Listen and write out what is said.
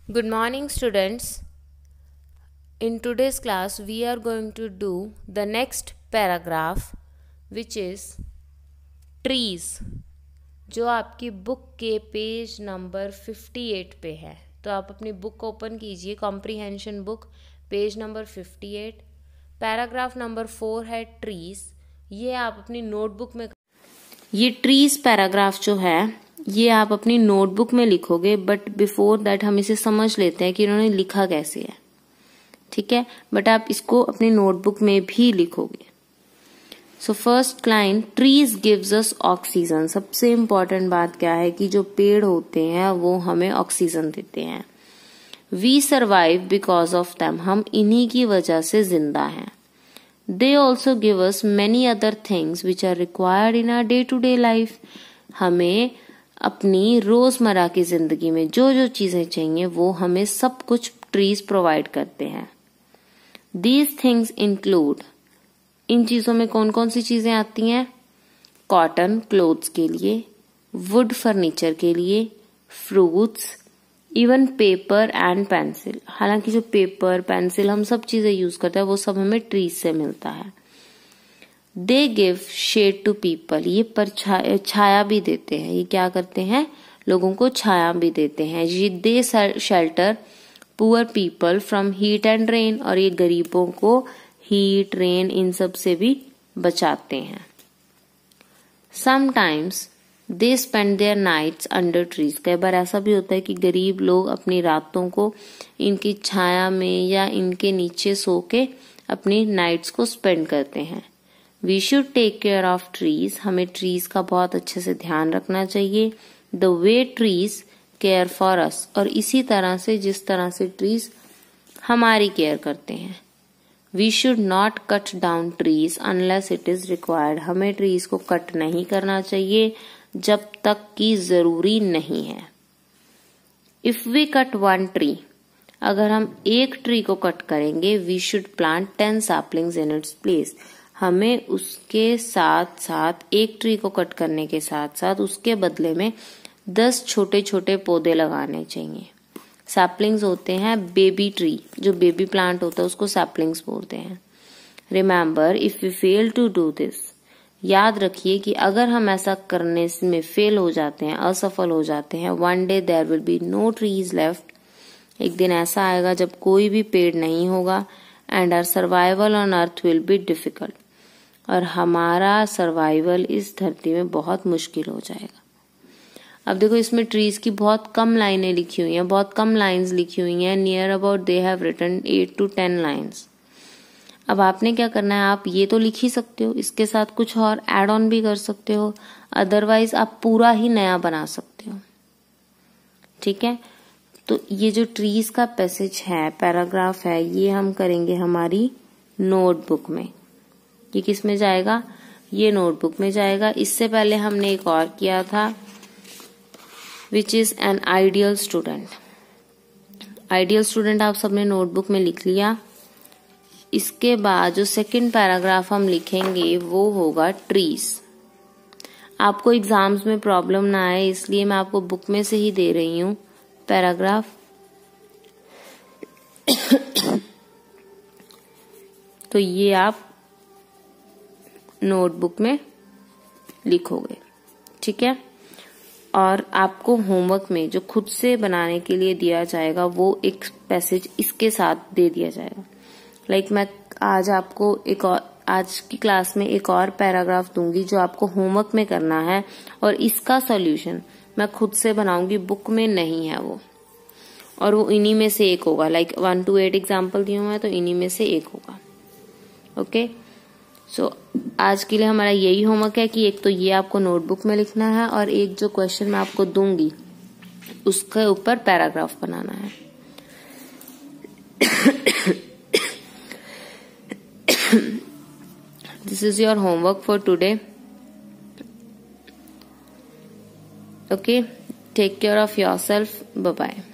Good morning, students. In today's class, we are going to do the next paragraph, which is trees, जो आपकी book के page number 58 पे है. तो आप अपनी बुक ओपन कीजिए, comprehension book, page number 58, paragraph number 4 है ट्रीज. ये आप अपनी नोटबुक में, ये ट्रीज पैराग्राफ जो है ये आप अपनी नोटबुक में लिखोगे, बट बिफोर दैट हम इसे समझ लेते हैं कि इन्होंने लिखा कैसे है. ठीक है, बट आप इसको अपनी नोटबुक में भी लिखोगे. So first line, trees gives us oxygen. सबसे इम्पोर्टेंट बात क्या है कि जो पेड़ होते हैं वो हमें ऑक्सीजन देते हैं. We survive because of them. हम इन्हीं की वजह से जिंदा हैं. They also give us many other things which are required in our day to day life. हमें अपनी रोजमर्रा की जिंदगी में जो जो चीजें चाहिए वो हमें सब कुछ ट्रीज प्रोवाइड करते हैं. दीज थिंग्स इंक्लूड, इन चीजों में कौन कौन सी चीजें आती हैं? कॉटन क्लोथ्स के लिए, वुड फर्नीचर के लिए, fruits, even paper and pencil. हालांकि जो पेपर पेंसिल हम सब चीजें यूज करते हैं वो सब हमें ट्रीज से मिलता है. They give shade to people. ये छाया भी देते हैं. ये क्या करते हैं? लोगों को छाया भी देते हैं. ये they shelter poor people from heat and rain. और ये गरीबों को हीट रेन इन सब से भी बचाते हैं. Sometimes they spend their nights under trees. कई बार ऐसा भी होता है कि गरीब लोग अपनी रातों को इनकी छाया में या इनके नीचे सो के अपनी नाइट्स को स्पेंड करते हैं. We should take care of trees. हमें ट्रीज का बहुत अच्छे से ध्यान रखना चाहिए. The way trees care for us. और इसी तरह से जिस तरह से ट्रीज हमारी केयर करते हैं. We should not cut down trees unless it is required. हमें ट्रीज को कट नहीं करना चाहिए जब तक कि जरूरी नहीं है. If we cut one tree, अगर हम एक ट्री को कट करेंगे, we should plant 10 saplings in its place. हमें उसके साथ साथ एक ट्री को कट करने के साथ साथ उसके बदले में 10 छोटे छोटे पौधे लगाने चाहिए. सैपलिंग्स होते हैं बेबी ट्री. जो बेबी प्लांट होता है उसको सैपलिंग्स बोलते हैं. Remember, if we fail to do this, याद रखिए कि अगर हम ऐसा करने में फेल हो जाते हैं, असफल हो जाते हैं, one day there will be no trees left. एक दिन ऐसा आएगा जब कोई भी पेड़ नहीं होगा. And our survival on earth will be difficult. और हमारा सर्वाइवल इस धरती में बहुत मुश्किल हो जाएगा. अब देखो, इसमें ट्रीज की बहुत कम लाइनें लिखी हुई हैं, बहुत कम लाइंस लिखी हुई हैं. Near about they have written 8 to 10 lines. अब आपने क्या करना है, आप ये तो लिख ही सकते हो, इसके साथ कुछ और एड ऑन भी कर सकते हो. अदरवाइज आप पूरा ही नया बना सकते हो. ठीक है, तो ये जो ट्रीज का पैसेज है, पैराग्राफ है, ये हम करेंगे हमारी नोटबुक में. ये किस में जाएगा? ये नोटबुक में जाएगा. इससे पहले हमने एक और किया था, which is an ideal student. Ideal student आप सबने नोटबुक में लिख लिया. इसके बाद जो सेकंड पैराग्राफ हम लिखेंगे वो होगा ट्रीज. आपको एग्जाम्स में प्रॉब्लम ना आए इसलिए मैं आपको बुक में से ही दे रही हूं पैराग्राफ. तो ये आप नोटबुक में लिखोगे. ठीक है, और आपको होमवर्क में जो खुद से बनाने के लिए दिया जाएगा वो एक पैसेज इसके साथ दे दिया जाएगा. लाइक मैं आज आपको एक और, आज की क्लास में एक और पैराग्राफ दूंगी जो आपको होमवर्क में करना है, और इसका सॉल्यूशन मैं खुद से बनाऊंगी, बुक में नहीं है वो. और वो इन्हीं में से एक होगा. लाइक 1 to 8 एग्जाम्पल दिए हुए हैं तो इन्हीं में से एक होगा. ओके, सो आज के लिए हमारा यही होमवर्क है कि एक तो ये आपको नोटबुक में लिखना है और एक जो क्वेश्चन मैं आपको दूंगी उसके ऊपर पैराग्राफ बनाना है. This is your homework for today. Okay, take care of yourself. Bye bye.